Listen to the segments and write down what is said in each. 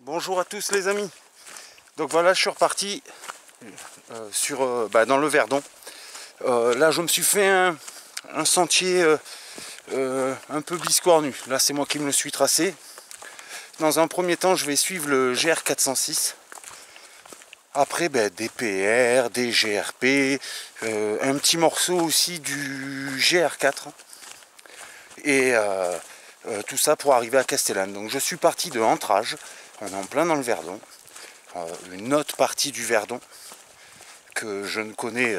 Bonjour à tous les amis. Donc voilà, je suis reparti dans le Verdon. Là je me suis fait un sentier un peu biscornu. Là c'est moi qui me le suis tracé. Dans un premier temps je vais suivre le GR 406. Après des PR, des GRP, un petit morceau aussi du GR4. Et tout ça pour arriver à Castellane. Donc je suis parti de Entrage. On est en plein dans le Verdon. Une autre partie du Verdon que je ne connais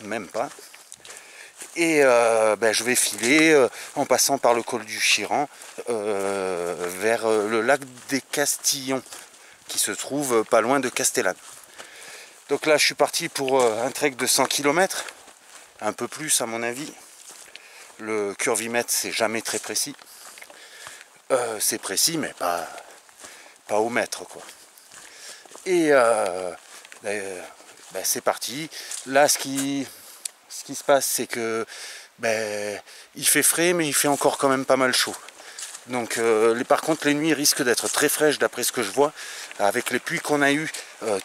même pas. Et je vais filer en passant par le col du Chiran vers le lac des Castillons qui se trouve pas loin de Castellane. Donc là je suis parti pour un trek de 100 km, un peu plus à mon avis. Le curvimètre c'est jamais très précis. C'est précis mais pas au mètre quoi. Et c'est parti. Là ce qui se passe c'est que il fait frais mais il fait encore quand même pas mal chaud. Donc par contre les nuits risquent d'être très fraîches d'après ce que je vois. Avec les pluies qu'on a eues,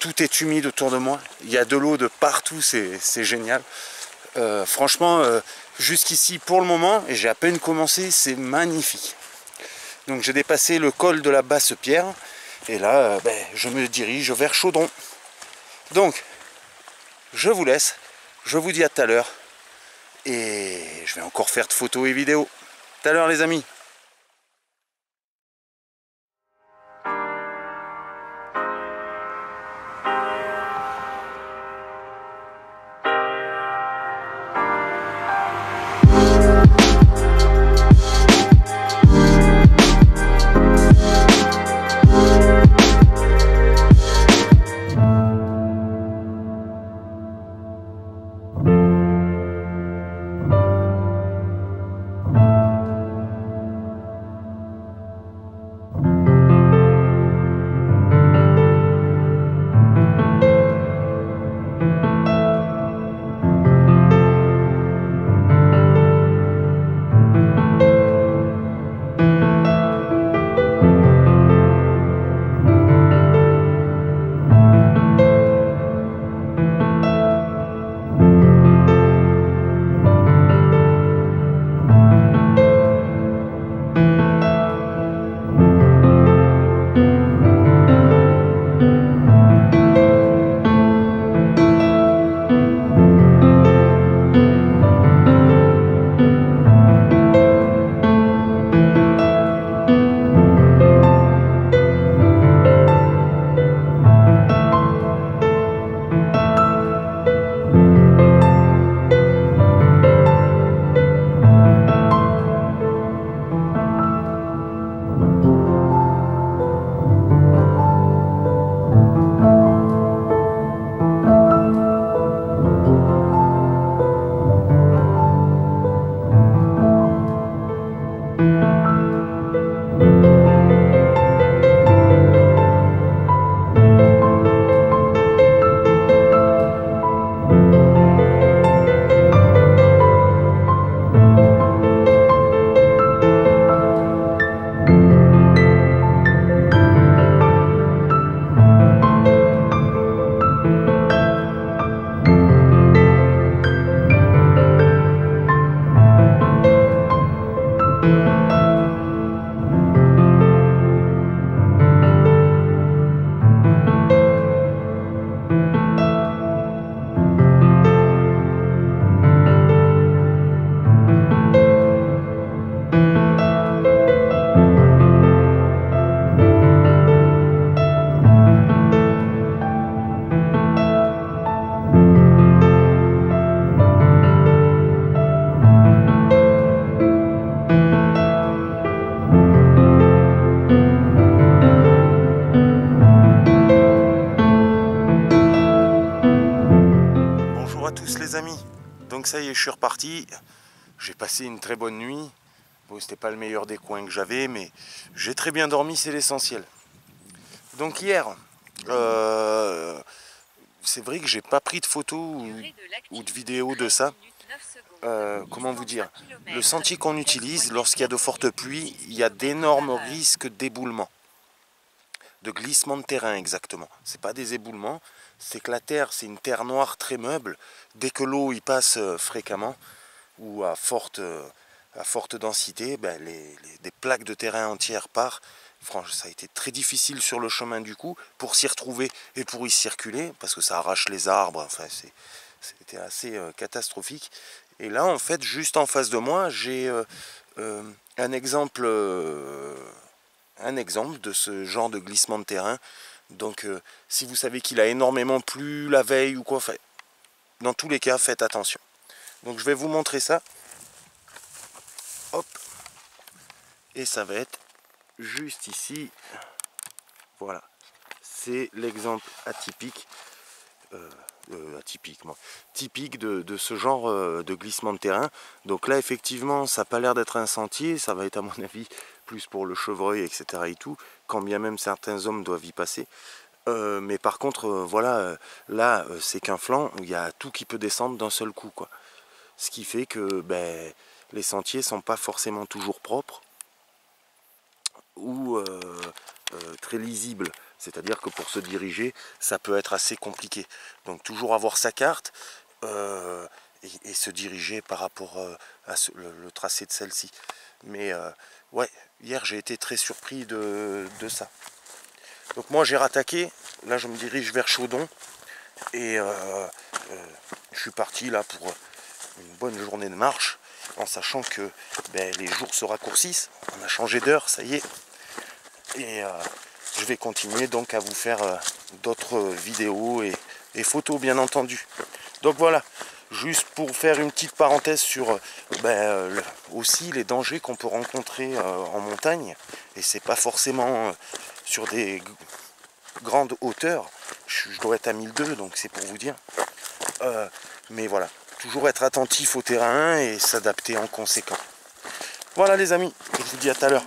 tout est humide autour de moi. Il y a de l'eau de partout, c'est génial. Franchement, jusqu'ici pour le moment, et j'ai à peine commencé, c'est magnifique. Donc j'ai dépassé le col de la Basse-Pierre. Et là, je me dirige vers Chaudron. Donc, je vous laisse. Je vous dis à tout à l'heure. Et je vais encore faire de photos et vidéos. Tout à l'heure les amis. Donc ça y est, je suis reparti. J'ai passé une très bonne nuit. Bon, c'était pas le meilleur des coins que j'avais, mais j'ai très bien dormi, c'est l'essentiel. Donc hier, c'est vrai que j'ai pas pris de photos ou de vidéos de ça. Comment vous dire, le sentier qu'on utilise, lorsqu'il y a de fortes pluies, il y a d'énormes risques d'éboulement. de glissement de terrain exactement. C'est pas des éboulements, c'est que la terre, c'est une terre noire très meuble. Dès que l'eau y passe fréquemment ou à forte densité, ben des plaques de terrain entières partent. Franchement, ça a été très difficile sur le chemin du coup pour s'y retrouver et pour y circuler parce que ça arrache les arbres. Enfin, c'était assez catastrophique. Et là, en fait, juste en face de moi, j'ai un exemple de ce genre de glissement de terrain. Donc, si vous savez qu'il a énormément plu la veille ou quoi, dans tous les cas, faites attention. Donc, je vais vous montrer ça. Hop. Et ça va être juste ici. Voilà. C'est l'exemple atypique. Typique de ce genre de glissement de terrain. Donc là effectivement ça n'a pas l'air d'être un sentier, ça va être à mon avis plus pour le chevreuil, etc. et tout, quand bien même certains hommes doivent y passer. Mais par contre voilà, là c'est qu'un flanc où il y a tout qui peut descendre d'un seul coup, quoi. Ce qui fait que ben, les sentiers sont pas forcément toujours propres ou très lisibles. C'est-à-dire que pour se diriger, ça peut être assez compliqué. Donc toujours avoir sa carte et se diriger par rapport à le tracé de celle-ci. Mais ouais, hier j'ai été très surpris de ça. Donc moi j'ai rattaqué, là je me dirige vers Chaudon. Et je suis parti là pour une bonne journée de marche, en sachant que ben, les jours se raccourcissent. On a changé d'heure, ça y est. Et je vais continuer donc à vous faire d'autres vidéos et photos bien entendu. Donc voilà, juste pour faire une petite parenthèse sur aussi les dangers qu'on peut rencontrer en montagne. Et c'est pas forcément sur des grandes hauteurs. Je dois être à 1002, donc c'est pour vous dire. Mais voilà, toujours être attentif au terrain et s'adapter en conséquence. Voilà les amis, je vous dis à tout à l'heure.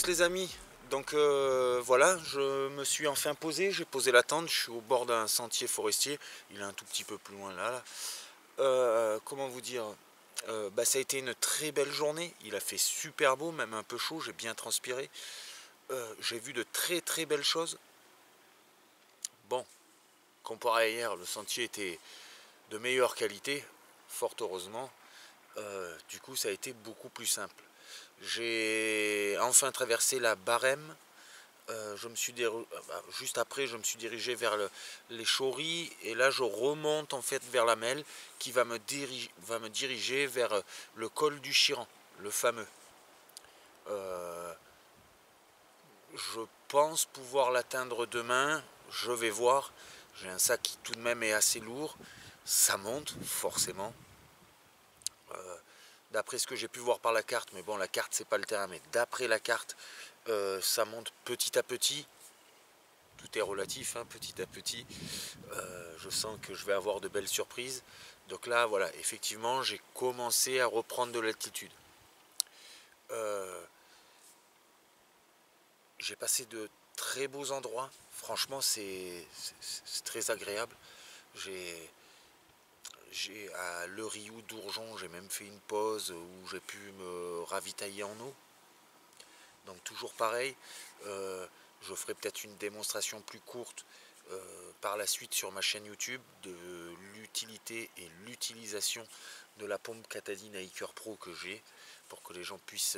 Les amis, donc voilà, je me suis enfin posé, j'ai posé la tente, je suis au bord d'un sentier forestier, il est un tout petit peu plus loin là. Comment vous dire, ça a été une très belle journée, il a fait super beau, même un peu chaud, j'ai bien transpiré, j'ai vu de très très belles choses. Bon, comparé à hier, le sentier était de meilleure qualité, fort heureusement, du coup ça a été beaucoup plus simple. J'ai enfin traversé la Barème. Juste après, je me suis dirigé vers les Chauries et là je remonte en fait vers la Melle qui va me diriger vers le col du Chiran, le fameux. Je pense pouvoir l'atteindre demain, je vais voir. J'ai un sac qui tout de même est assez lourd, ça monte forcément. D'après ce que j'ai pu voir par la carte, mais bon la carte c'est pas le terrain, mais d'après la carte ça monte petit à petit. tout est relatif, hein, petit à petit. Je sens que je vais avoir de belles surprises. Donc là, voilà, effectivement, j'ai commencé à reprendre de l'altitude. J'ai passé de très beaux endroits. Franchement, c'est très agréable. À Le Rioux d'Ourjon, j'ai même fait une pause où j'ai pu me ravitailler en eau. Donc toujours pareil, je ferai peut-être une démonstration plus courte par la suite sur ma chaîne YouTube de l'utilité et l'utilisation de la pompe Katadyn Hiker Pro que j'ai, pour que les gens puissent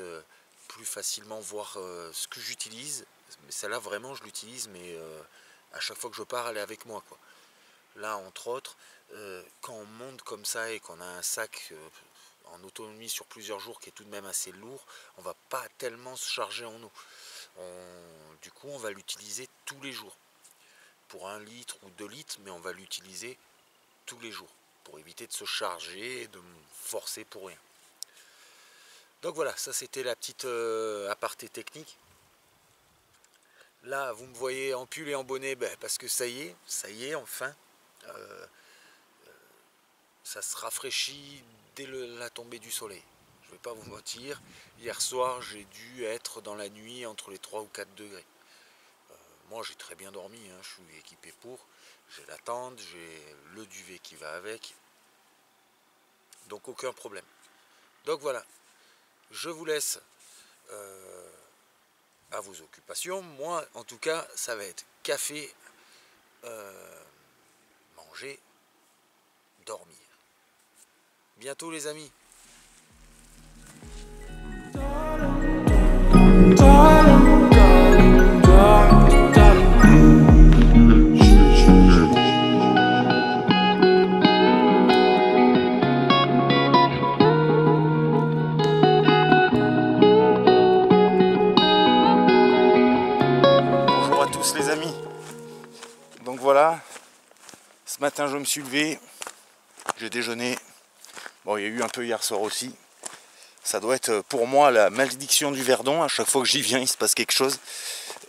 plus facilement voir ce que j'utilise. Mais celle-là vraiment je l'utilise, mais à chaque fois que je pars elle est avec moi, quoi. Là entre autres, quand on monte comme ça et qu'on a un sac en autonomie sur plusieurs jours qui est tout de même assez lourd, on va pas tellement se charger en eau. Du coup on va l'utiliser tous les jours, pour 1 litre ou 2 litres, mais on va l'utiliser tous les jours, pour éviter de se charger et de me forcer pour rien. Donc voilà, ça c'était la petite aparté technique. Là vous me voyez en pull et en bonnet, parce que ça y est enfin, ça se rafraîchit dès la tombée du soleil. Je ne vais pas vous mentir, hier soir j'ai dû être dans la nuit entre les 3 ou 4 degrés. Moi j'ai très bien dormi, hein, je suis équipé pour, j'ai la tente, j'ai le duvet qui va avec, donc aucun problème. Donc voilà, je vous laisse à vos occupations. Moi en tout cas ça va être café, manger, dormir. Bientôt les amis. Bonjour à tous les amis. Donc voilà, ce matin je me suis levé, j'ai déjeuné. Bon, il y a eu un peu hier soir aussi. Ça doit être pour moi la malédiction du Verdon. À chaque fois que j'y viens, il se passe quelque chose.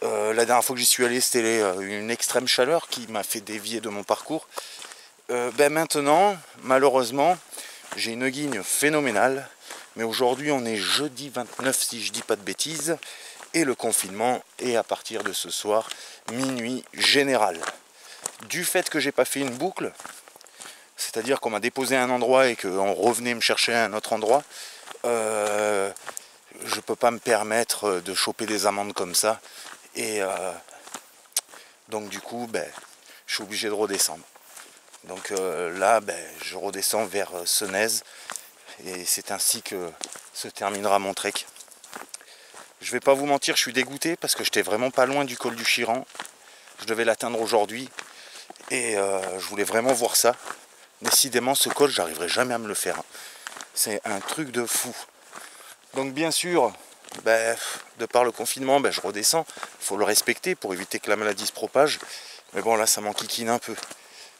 La dernière fois que j'y suis allé, c'était une extrême chaleur qui m'a fait dévier de mon parcours. Maintenant, malheureusement, j'ai une guigne phénoménale. Mais aujourd'hui, on est jeudi 29, si je dis pas de bêtises. Et le confinement est à partir de ce soir, minuit général. Du fait que j'ai pas fait une boucle, c'est-à-dire qu'on m'a déposé à un endroit et qu'on revenait me chercher à un autre endroit, je ne peux pas me permettre de choper des amendes comme ça. Et donc du coup, je suis obligé de redescendre. Donc là, je redescends vers Senez. Et c'est ainsi que se terminera mon trek. Je vais pas vous mentir, je suis dégoûté parce que j'étais vraiment pas loin du col du Chiran. Je devais l'atteindre aujourd'hui. Et je voulais vraiment voir ça. Décidément, ce col, j'arriverai jamais à me le faire. C'est un truc de fou. Donc bien sûr, de par le confinement, je redescends. Il faut le respecter pour éviter que la maladie se propage. Mais bon, là, ça m'enquiquine un peu.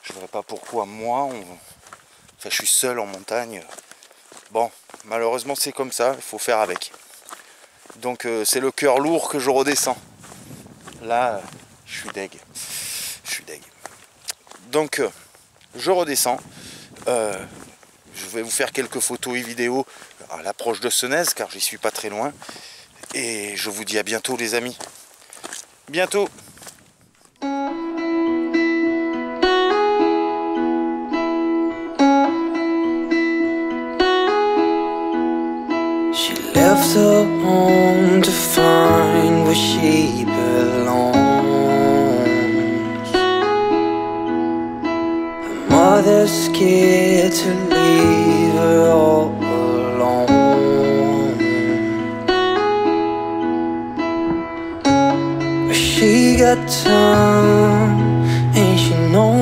Je ne vois pas pourquoi moi, je suis seul en montagne. Bon, malheureusement, c'est comme ça. Il faut faire avec. Donc c'est le cœur lourd que je redescends. Là, je suis deg. Donc je redescends. Je vais vous faire quelques photos et vidéos à l'approche de Senez, car j'y suis pas très loin. Et je vous dis à bientôt les amis. Bientôt. She left her home to find where she belongs. Her mother's scared to leave her all alone. But she got time and she knows